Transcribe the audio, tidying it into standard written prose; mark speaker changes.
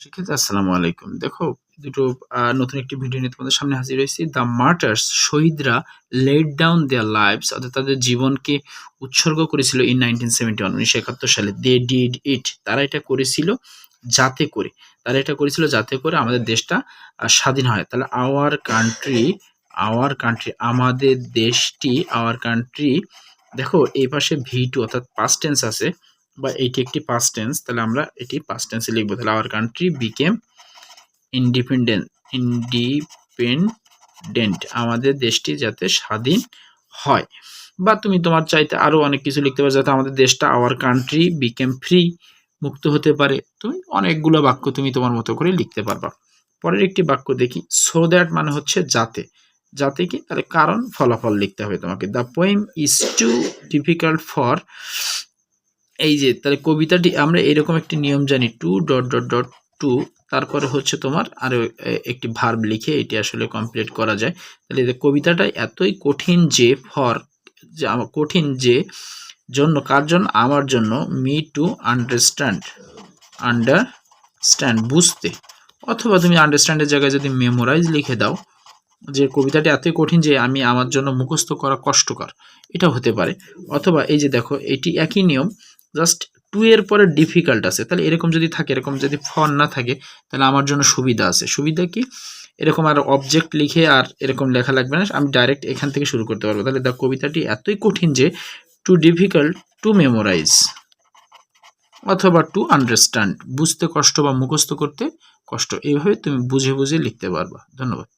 Speaker 1: ঠিক আছে, আসসালামু আলাইকুম। দেখো দুটো নতুন একটি ভিডিও নিয়ে তোমাদের সামনে হাজির হয়েছি। দ্য মার্টার্স, শহীদরা লেড ডাউন দেয়ার লাইভস, অর্থাৎ তাদের জীবনকে উৎসর্গ করেছিল ইন 1971, 1971 সালে। দে ডিড ইট, তারা এটা করেছিল যাতে করে, আমাদের দেশটা স্বাধীন হয়। তাহলে আওয়ার কান্ট্রি আমাদের দেশটি, আওয়ার কান্ট্রি। দেখো এই পাশে ভি2 অর্থাৎ পাস্ট টেন্স আছে, বা এটি একটি পাস্ট টেন্স, তাহলে আমরা এটি পাস্ট টেন্সে লিখবো। তাহলে আওয়ার কান্ট্রি বিকেম ইন্ডিপেন্ডেন্ট, আমাদের দেশটি যাতে স্বাধীন হয়। বা তুমি তোমার চাইতে আরো অনেক কিছু লিখতে পারো, যাতে আমাদের দেশটা, আওয়ার কান্ট্রি বিকেম ফ্রি, মুক্ত হতে পারে। তুমি অনেকগুলো বাক্য তুমি তোমার মতো করে লিখতে পারবা। পরের একটি বাক্য দেখি। সো দ্যাট মানে হচ্ছে যাতে, যাতে কি, তাহলে কারণ ফলাফল লিখতে হবে তোমাকে। The poem is too difficult for, এই যে তাহলে কবিতাটি আমরা এরকম একটি নিয়ম জানি, too dot dot dot to, তারপরে হচ্ছে তোমার আরো একটি ভার্ব লিখে এটি আসলে কমপ্লিট করা যায়। তাহলে কবিতাটা এতই কঠিন যে, কঠিন যে জন্য, কার জন্য, আমার জন্য, মি টু আন্ডারস্ট্যান্ড বুঝতে, অথবা তুমি আন্ডারস্ট্যান্ডের জায়গায় যদি মেমোরাইজ লিখে দাও, যে কবিতাটি এতই কঠিন যে আমার জন্য মুখস্থ করা কষ্টকর, এটা হতে পারে। অথবা এই যে দেখো, এটি একই নিয়ম, জাস্ট টু এর পরে ডিফিকাল্ট আছে, তাহলে এরকম যদি থাকে, এরকম যদি ফর না থাকে, তাহলে আমার জন্য সুবিধা আছে। সুবিধা কি, এরকম আর অবজেক্ট লিখে আর এরকম লেখা লাগবে না, আমি ডাইরেক্ট এখান থেকে শুরু করতে পারবো। তাহলে কবিতাটি এতই কঠিন যে টু ডিফিকাল্ট টু মেমোরাইজ, অথবা টু আন্ডারস্ট্যান্ড, বুঝতে কষ্ট বা মুখস্থ করতে কষ্ট। এইভাবে তুমি বুঝে বুঝে লিখতে পারবা। ধন্যবাদ।